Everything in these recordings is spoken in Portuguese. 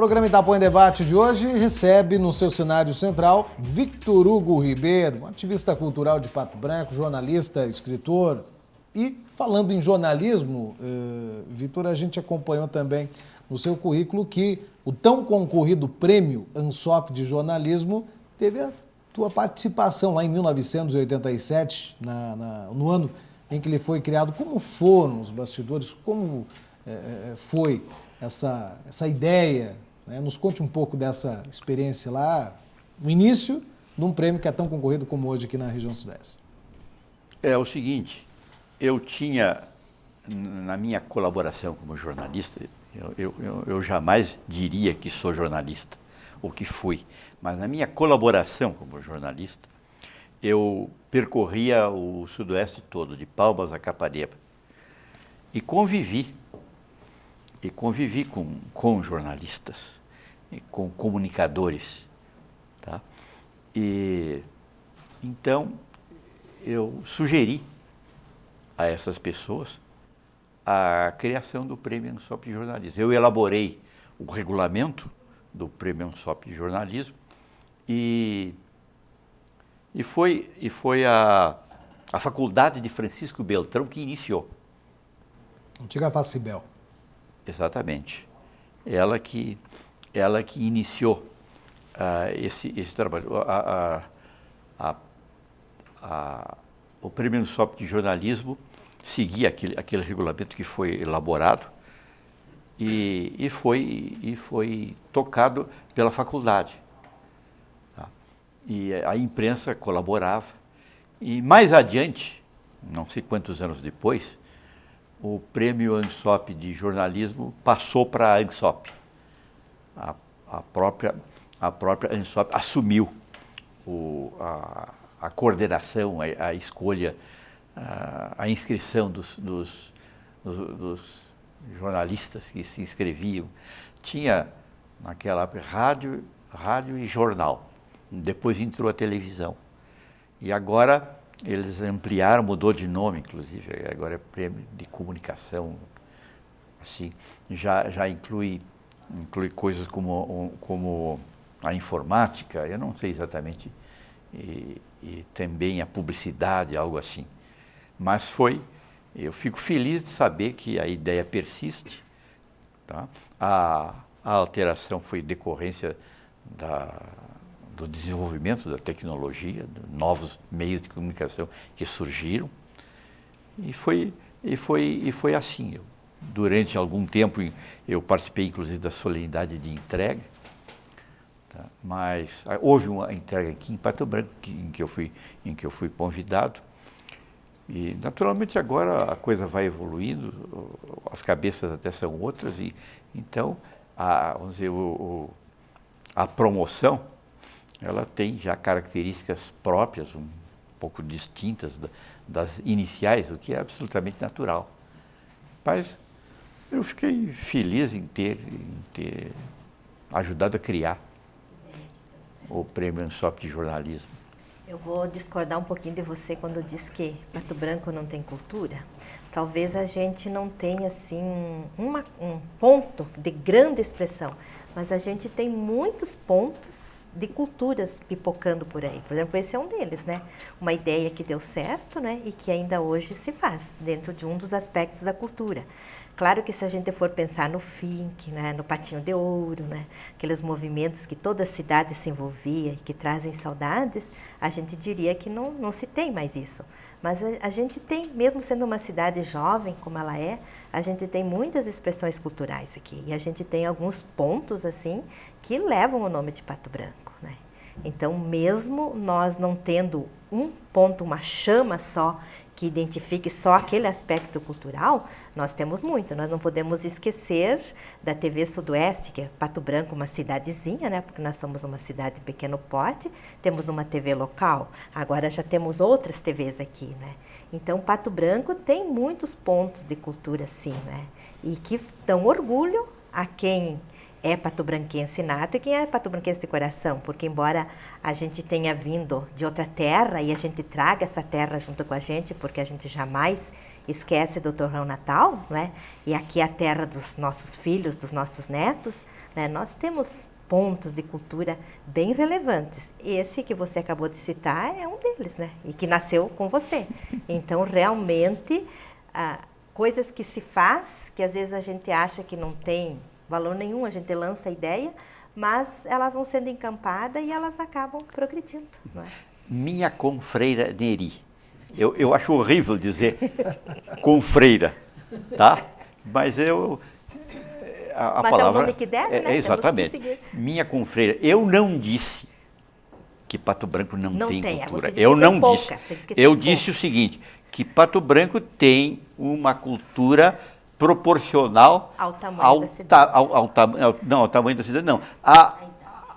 programa Itapuã em Debate de hoje recebe no seu cenário central Victor Hugo Ribeiro, um ativista cultural de Pato Branco, jornalista, escritor. E falando em jornalismo, Victor, a gente acompanhou também no seu currículo que o tão concorrido Prêmio ANSOP de Jornalismo teve a tua participação lá em 1987, no ano em que ele foi criado. Como foram os bastidores? Como foi essa ideia, né? Nos conte um pouco dessa experiência lá, no início de um prêmio que é tão concorrido como hoje aqui na região sudeste. É o seguinte, eu tinha, na minha colaboração como jornalista, eu jamais diria que sou jornalista, ou que fui, mas na minha colaboração como jornalista, eu percorria o sudoeste todo, de Palmas a Capanema, e convivi com jornalistas, e com comunicadores, tá? E então eu sugeri a essas pessoas a criação do Prêmio ANSOP de Jornalismo. Eu elaborei o regulamento do Prêmio ANSOP de Jornalismo e foi a Faculdade de Francisco Beltrão que iniciou. Antiga Facibel. Exatamente. Ela que iniciou esse trabalho. O Prêmio ANSOP de Jornalismo seguia aquele regulamento que foi elaborado e foi tocado pela faculdade. Tá? E a imprensa colaborava. E mais adiante, não sei quantos anos depois, o Prêmio ANSOP de Jornalismo passou para a ANSOP. A própria ANSOP assumiu a coordenação, a escolha, a inscrição dos jornalistas que se inscreviam. Tinha, naquela época, rádio e jornal. Depois entrou a televisão. E agora eles ampliaram, mudou de nome, inclusive, agora é Prêmio de Comunicação, assim, já inclui coisas como a informática, eu não sei exatamente, e também a publicidade, algo assim. Mas eu fico feliz de saber que a ideia persiste, tá? A alteração foi decorrência do desenvolvimento da tecnologia, de novos meios de comunicação que surgiram, e foi assim. Durante algum tempo eu participei, inclusive, da solenidade de entrega, tá? Mas houve uma entrega aqui em Pato Branco em que eu fui convidado, e naturalmente agora a coisa vai evoluindo, as cabeças até são outras, e então vamos dizer, a promoção, ela tem já características próprias, um pouco distintas das iniciais, o que é absolutamente natural. Mas eu fiquei feliz em ter ajudado a criar o Prêmio ANSOP de Jornalismo. Eu vou discordar um pouquinho de você quando diz que Pato Branco não tem cultura. Talvez a gente não tenha, assim, um ponto de grande expressão, mas a gente tem muitos pontos de culturas pipocando por aí. Por exemplo, esse é um deles, né? Uma ideia que deu certo, né? E que ainda hoje se faz dentro de um dos aspectos da cultura. Claro que se a gente for pensar no fink, né, no patinho de ouro, né, aqueles movimentos que toda a cidade se envolvia e que trazem saudades, a gente diria que não se tem mais isso. Mas a gente tem, mesmo sendo uma cidade jovem como ela é, a gente tem muitas expressões culturais aqui. E a gente tem alguns pontos assim que levam o nome de Pato Branco, né? Então, mesmo nós não tendo um ponto, uma chama só, que identifique só aquele aspecto cultural, nós temos muito. Nós não podemos esquecer da TV Sudoeste, que é Pato Branco, uma cidadezinha, né? Porque nós somos uma cidade de pequeno porte, temos uma TV local, agora já temos outras TVs aqui, né? Então, Pato Branco tem muitos pontos de cultura, sim, né? E que dão orgulho a quem é patobranquense nato e quem é patobranquense de coração, porque embora a gente tenha vindo de outra terra e a gente traga essa terra junto com a gente, porque a gente jamais esquece do torrão natal, né? E aqui é a terra dos nossos filhos, dos nossos netos, né? Nós temos pontos de cultura bem relevantes. Esse que você acabou de citar é um deles, né? E que nasceu com você. Então, realmente, coisas que se faz, que às vezes a gente acha que não tem valor nenhum, a gente lança a ideia, mas elas vão sendo encampadas e elas acabam progredindo. Não é? Minha confreira Neri. Eu acho horrível dizer confreira, tá? Mas a mas palavra... é o nome que deve, né? Exatamente. Minha confreira. Eu não disse que Pato Branco não tem cultura. Eu não disse. Eu disse o seguinte, que Pato Branco tem uma cultura proporcional ao tamanho da cidade. Não, ao tamanho da cidade, não.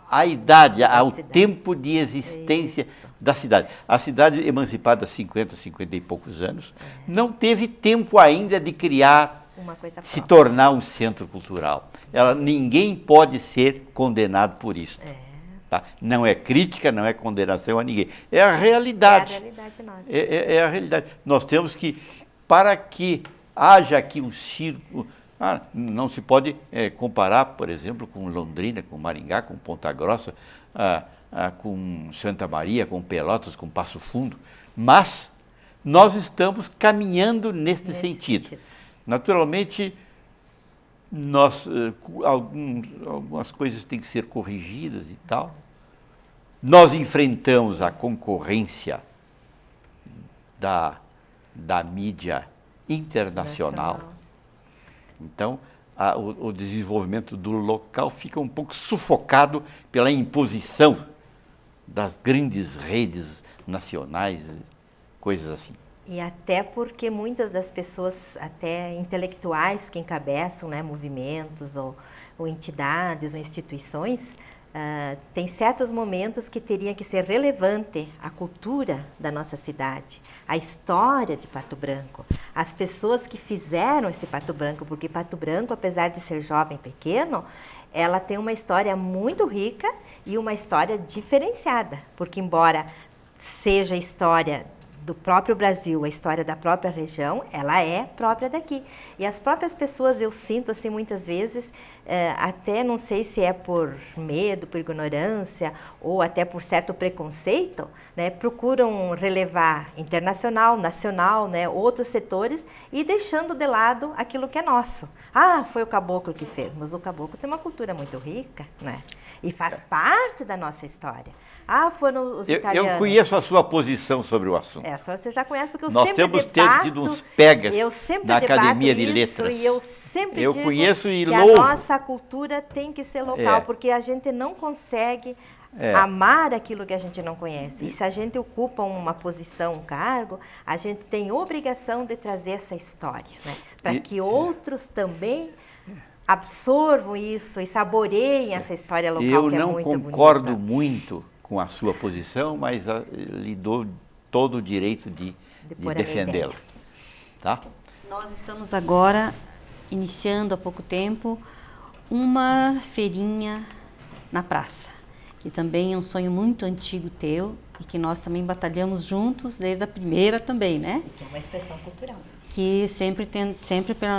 A idade, ao tempo de existência da cidade. A cidade, emancipada há 50 e poucos anos, não teve tempo ainda de criar, se tornar um centro cultural. Ninguém pode ser condenado por isso. Tá? Não é crítica, não é condenação a ninguém. É a realidade. É a realidade nossa. É a realidade. Nós temos que, para que haja aqui um círculo, não se pode comparar, por exemplo, com Londrina, com Maringá, com Ponta Grossa, com Santa Maria, com Pelotas, com Passo Fundo, mas nós estamos caminhando neste sentido. Naturalmente, algumas coisas têm que ser corrigidas e tal. Nós enfrentamos a concorrência da mídia internacional. Então, o desenvolvimento do local fica um pouco sufocado pela imposição das grandes redes nacionais, coisas assim. E até porque muitas das pessoas, até intelectuais que encabeçam, né, movimentos ou entidades ou instituições, tem certos momentos que teria que ser relevante a cultura da nossa cidade, a história de Pato Branco, as pessoas que fizeram esse Pato Branco, porque Pato Branco, apesar de ser jovem e pequeno, ela tem uma história muito rica e uma história diferenciada, porque embora seja a história do próprio Brasil, a história da própria região, ela é própria daqui. E as próprias pessoas, eu sinto assim muitas vezes, até não sei se é por medo, por ignorância, ou até por certo preconceito, né, procuram relevar internacional, nacional, né, outros setores, e deixando de lado aquilo que é nosso. Foi o caboclo que fez, mas o caboclo tem uma cultura muito rica, né? E faz parte da nossa história. Foram os italianos. Eu conheço a sua posição sobre o assunto. Essa você já conhece, porque Nós sempre temos debato, tido uns pegas na Academia de isso, Letras. E eu sempre digo conheço e que louvo. a nossa cultura tem que ser local, porque a gente não consegue amar aquilo que a gente não conhece. E se a gente ocupa uma posição, um cargo, a gente tem obrigação de trazer essa história, né? Para que outros também absorvam isso e saboreiem essa história local, que é muito bonita. Eu não concordo muito com a sua posição, mas lhe dou todo o direito de defendê-la. Tá? Nós estamos agora iniciando há pouco tempo uma feirinha na praça, que também é um sonho muito antigo teu e que nós também batalhamos juntos desde a primeira também, né? E que é uma expressão cultural. Que sempre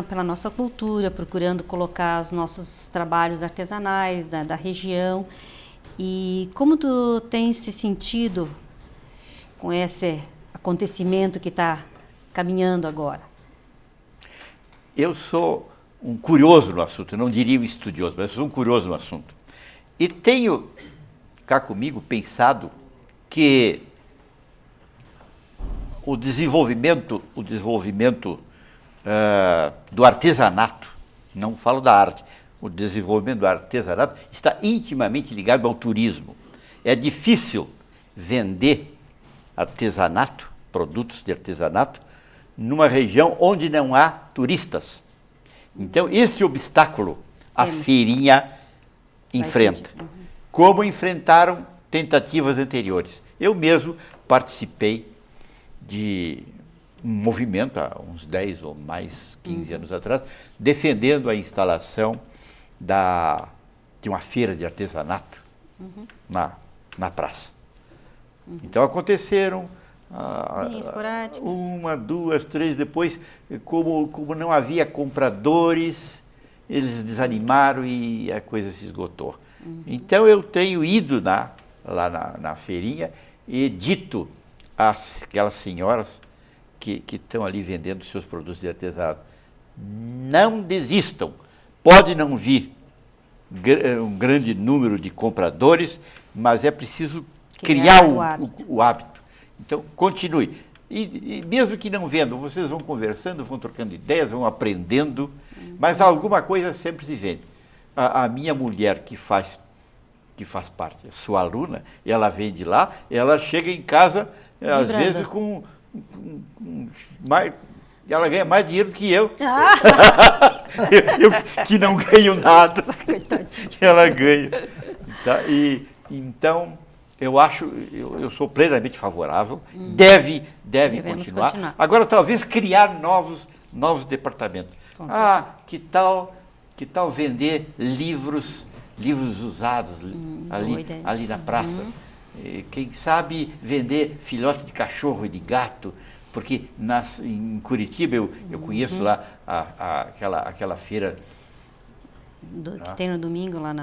pela nossa cultura, procurando colocar os nossos trabalhos artesanais da região. E como tu tens se sentido com esse acontecimento que está caminhando agora? Eu sou um curioso no assunto, eu não diria um estudioso, mas eu sou um curioso no assunto. E tenho, cá comigo, pensado que o desenvolvimento do artesanato, não falo da arte, o desenvolvimento do artesanato está intimamente ligado ao turismo. É difícil vender artesanato, produtos de artesanato, numa região onde não há turistas. Então, esse obstáculo a feirinha enfrenta. Como enfrentaram tentativas anteriores. Eu mesmo participei de um movimento, há uns 10 ou mais 15 anos atrás, defendendo a instalação da uma feira de artesanato na praça. Então aconteceram Bem esporádicas. 1, 2, 3, depois, como não havia compradores, eles desanimaram e a coisa se esgotou. Então eu tenho ido lá na feirinha e dito àquelas senhoras que estão ali vendendo seus produtos de artesanato, não desistam, pode não vir um grande número de compradores, mas é preciso criar o hábito. Então, continue. E mesmo que não vendam, vocês vão conversando, vão trocando ideias, vão aprendendo, mas alguma coisa sempre se vende. A minha mulher, que faz parte, sua aluna, ela vende lá, ela chega em casa, às vezes, com mais... Ela ganha mais dinheiro do que eu. Eu que não ganho nada. Ela ganha. Tá? Então, eu sou plenamente favorável. Devemos continuar. Agora, talvez criar novos departamentos. Que tal vender livros usados ali na praça? Quem sabe vender filhote de cachorro e de gato? Porque em Curitiba eu conheço lá aquela feira que tem no domingo lá na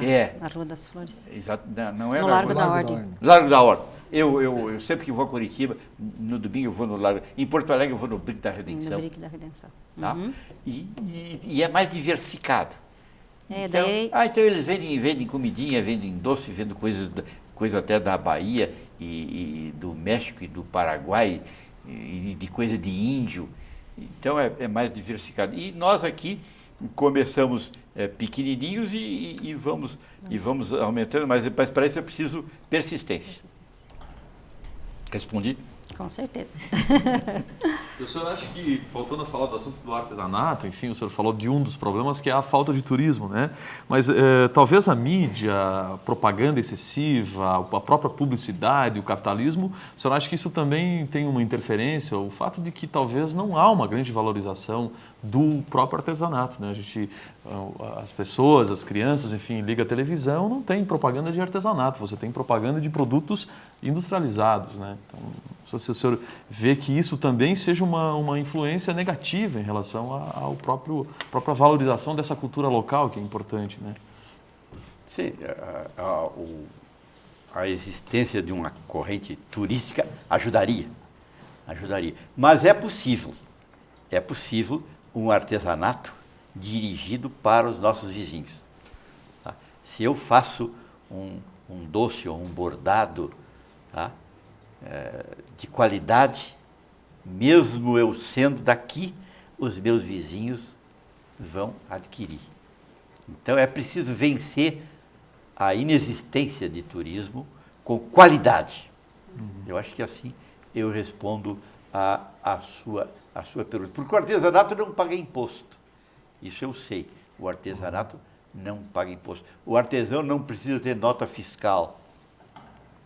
Rua das Flores. Exato, não é no Largo da Ordem. Largo da Ordem. Eu sempre que vou a Curitiba, no domingo eu vou no Largo. Em Porto Alegre eu vou no Brick da Redenção. No Brick da Redenção. Tá? E é mais diversificado. Então eles vendem comidinha, vendem doce, vendem coisa até da Bahia e do México e do Paraguai, e de coisa de índio. Então é mais diversificado. E nós aqui começamos pequenininhos e vamos aumentando, mas para isso é preciso persistência. Respondi? Com certeza. O senhor acha que, voltando a falar do assunto do artesanato, enfim, o senhor falou de um dos problemas que é a falta de turismo, né? Mas talvez a mídia, a propaganda excessiva, a própria publicidade, o capitalismo, o senhor acha que isso também tem uma interferência? O fato de que talvez não há uma grande valorização do próprio artesanato, né? As pessoas, as crianças, enfim, liga a televisão, não tem propaganda de artesanato, você tem propaganda de produtos industrializados, né? Então, se o senhor vê que isso também seja uma influência negativa em relação à própria valorização dessa cultura local, que é importante, né? Sim, a existência de uma corrente turística ajudaria. Mas é possível um artesanato dirigido para os nossos vizinhos. Tá? Se eu faço um doce ou um bordado, tá? De qualidade, mesmo eu sendo daqui, os meus vizinhos vão adquirir. Então é preciso vencer a inexistência de turismo com qualidade. Eu acho que assim eu respondo a sua pergunta. Porque o artesanato não paga imposto. Isso eu sei. O artesanato não paga imposto. O artesão não precisa ter nota fiscal.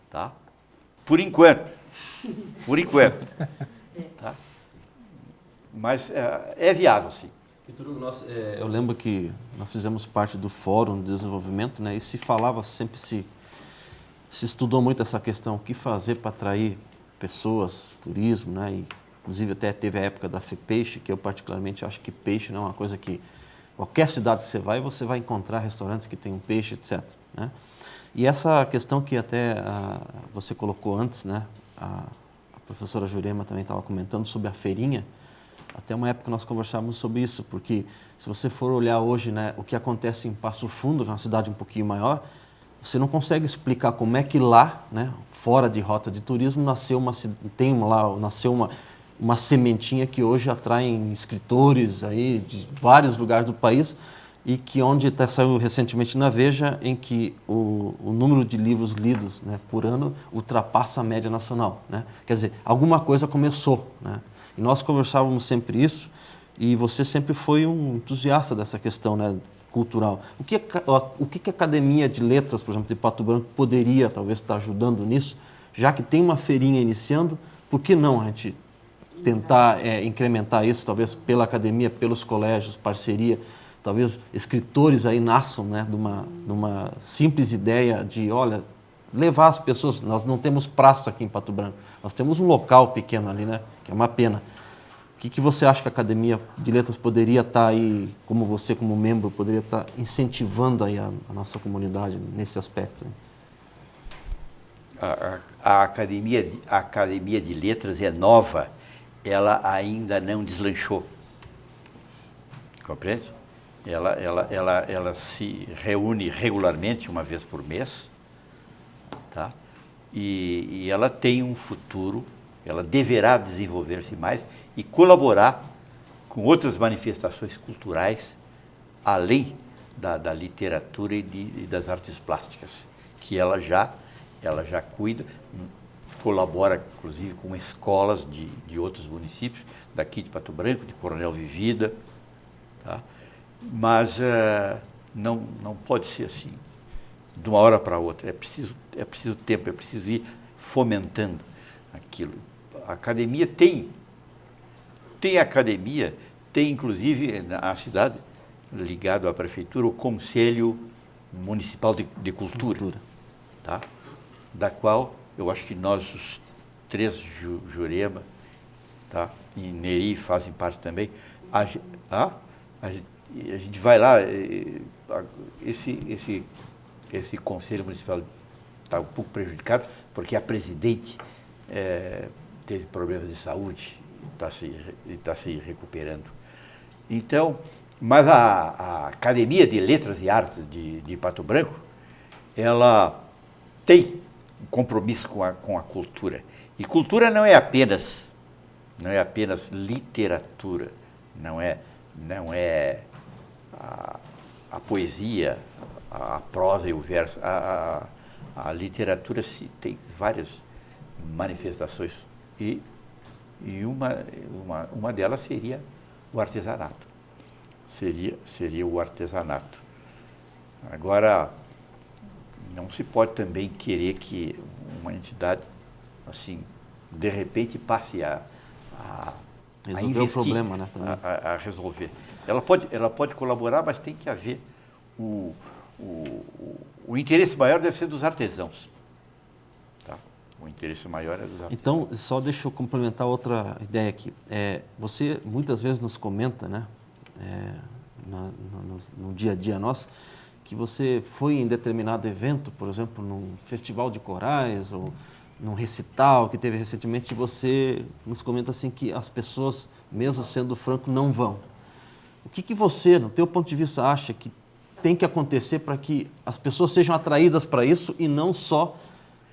Tá? Por enquanto. Tá? Mas é viável, sim. Eu lembro que nós fizemos parte do Fórum de Desenvolvimento, né, e se falava sempre, se estudou muito essa questão, o que fazer para atrair pessoas, turismo, né, e inclusive até teve a época da FEPeixe, que eu particularmente acho que peixe não é uma coisa que qualquer cidade que você vai encontrar restaurantes que tem um peixe, etc. Né? E essa questão que até você colocou antes, né, a professora Jurema também estava comentando sobre a feirinha. Até uma época nós conversávamos sobre isso, porque se você for olhar hoje, né, o que acontece em Passo Fundo, que é uma cidade um pouquinho maior, você não consegue explicar como é que lá, né, fora de rota de turismo, nasceu uma sementinha que hoje atrai escritores aí de vários lugares do país e que onde saiu recentemente na Veja, em que o número de livros lidos, né, por ano ultrapassa a média nacional. Né? Quer dizer, alguma coisa começou, né? E nós conversávamos sempre isso, e você sempre foi um entusiasta dessa questão, né, cultural. O que a Academia de Letras, por exemplo, de Pato Branco, poderia talvez estar ajudando nisso, já que tem uma feirinha iniciando, por que não a gente tentar incrementar isso, talvez pela academia, pelos colégios, parceria, talvez escritores aí nasçam, né, de uma simples ideia de, olha, levar as pessoas. Nós não temos praça aqui em Pato Branco, nós temos um local pequeno ali, né, que é uma pena. O que você acha que a Academia de Letras poderia estar aí, como você, como membro, poderia estar incentivando aí a nossa comunidade nesse aspecto? A Academia de Letras é nova, ela ainda não deslanchou. Compreende? Ela se reúne regularmente, uma vez por mês, tá? E ela tem um futuro, ela deverá desenvolver-se mais e colaborar com outras manifestações culturais, além da literatura e das artes plásticas, que ela já cuida, colabora, inclusive, com escolas de outros municípios, daqui de Pato Branco, de Coronel Vivida, tá? Mas não pode ser assim, de uma hora para outra. É preciso tempo, é preciso ir fomentando aquilo. A academia tem academia, tem inclusive na cidade, ligado à prefeitura, o Conselho Municipal de Cultura. Tá? Da qual eu acho que nós, os três, Jurema, tá? E Neri fazem parte também. A gente vai lá, esse Conselho Municipal está um pouco prejudicado, porque a presidente teve problemas de saúde e está se recuperando. Então, mas a Academia de Letras e Artes de Pato Branco, ela tem um compromisso com a cultura. E cultura não é apenas literatura, não é a poesia, a prosa e o verso. A literatura tem várias manifestações e uma delas seria o artesanato. Seria o artesanato. Agora, não se pode também querer que uma entidade, assim, de repente passe a resolver investir, o problema, né? A resolver. Ela pode colaborar, mas tem que haver o interesse maior deve ser dos artesãos. Tá? O interesse maior é dos artesãos. Então, só deixa eu complementar outra ideia aqui. Você muitas vezes nos comenta, né, no dia a dia nosso, que você foi em determinado evento, por exemplo, num festival de corais ou num recital que teve recentemente, e você nos comenta assim que as pessoas, mesmo sendo franco, não vão. O que você, no teu ponto de vista, acha que tem que acontecer para que as pessoas sejam atraídas para isso e não só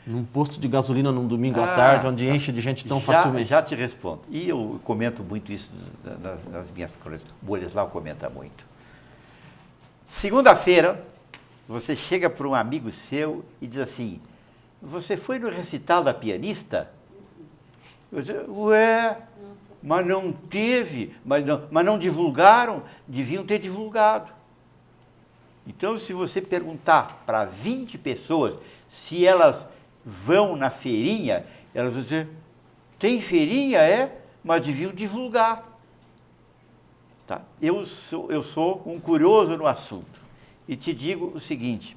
num posto de gasolina num domingo à tarde, onde enche de gente tão facilmente? Já te respondo. E eu comento muito isso nas minhas coisas. O Boleslau comenta muito. Segunda-feira, você chega para um amigo seu e diz assim: você foi no recital da pianista? Eu digo, ué, mas não teve, mas não divulgaram, deviam ter divulgado. Então, se você perguntar para 20 pessoas se elas vão na feirinha, elas vão dizer, tem feirinha, mas deviam divulgar. Tá? Eu sou um curioso no assunto e te digo o seguinte: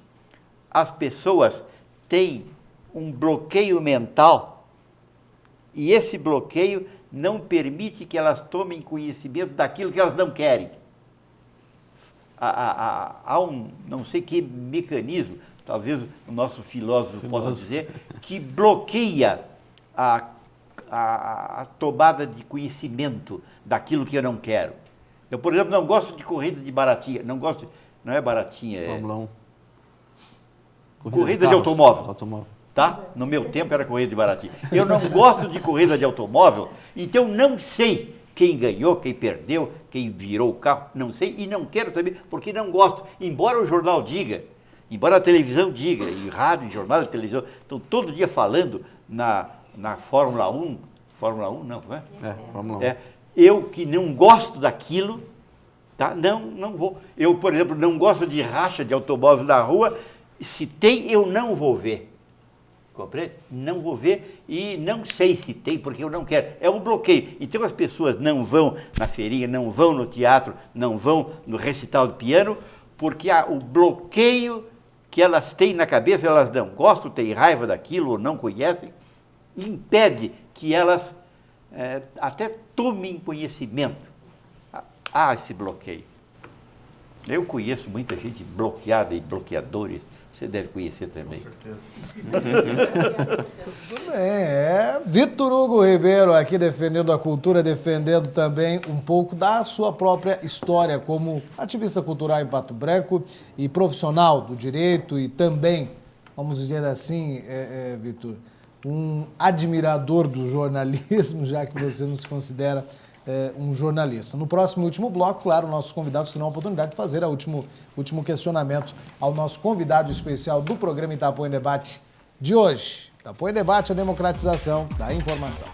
as pessoas têm um bloqueio mental e esse bloqueio não permite que elas tomem conhecimento daquilo que elas não querem. Há um não sei que mecanismo, talvez o nosso filósofo possa dizer, que bloqueia a tomada de conhecimento daquilo que eu não quero. Eu, por exemplo, não gosto de corrida de baratinha, não é baratinha, Fórmula 1. Corrida de automóvel. Tá? No meu tempo era corrida de baratinha. Eu não gosto de corrida de automóvel, então não sei quem ganhou, quem perdeu, quem virou o carro, não sei e não quero saber, porque não gosto. Embora o jornal diga, embora a televisão diga, e rádio, e jornal e televisão, estão todo dia falando na Fórmula 1, Fórmula 1 não, não é? Fórmula 1. Eu que não gosto daquilo, tá? Não vou. Eu, por exemplo, não gosto de racha de automóvel na rua, se tem, eu não vou ver. Compreende? Não vou ver e não sei se tem, porque eu não quero. É um bloqueio. Então as pessoas não vão na feirinha, não vão no teatro, não vão no recital de piano, porque há o bloqueio que elas têm na cabeça, elas não gostam, têm raiva daquilo ou não conhecem, impede que elas até tomem conhecimento. Há esse bloqueio. Eu conheço muita gente bloqueada e bloqueadores. Você deve conhecer também. Com certeza. Tudo bem, Vitor Hugo Ribeiro aqui defendendo a cultura, defendendo também um pouco da sua própria história como ativista cultural em Pato Branco e profissional do direito e também, vamos dizer assim, Vitor, um admirador do jornalismo, já que você nos considera um jornalista. No próximo e último bloco, claro, nossos convidados terão a oportunidade de fazer o último questionamento ao nosso convidado especial do programa Itapuã em Debate de hoje. Itapuã em Debate, a democratização da informação.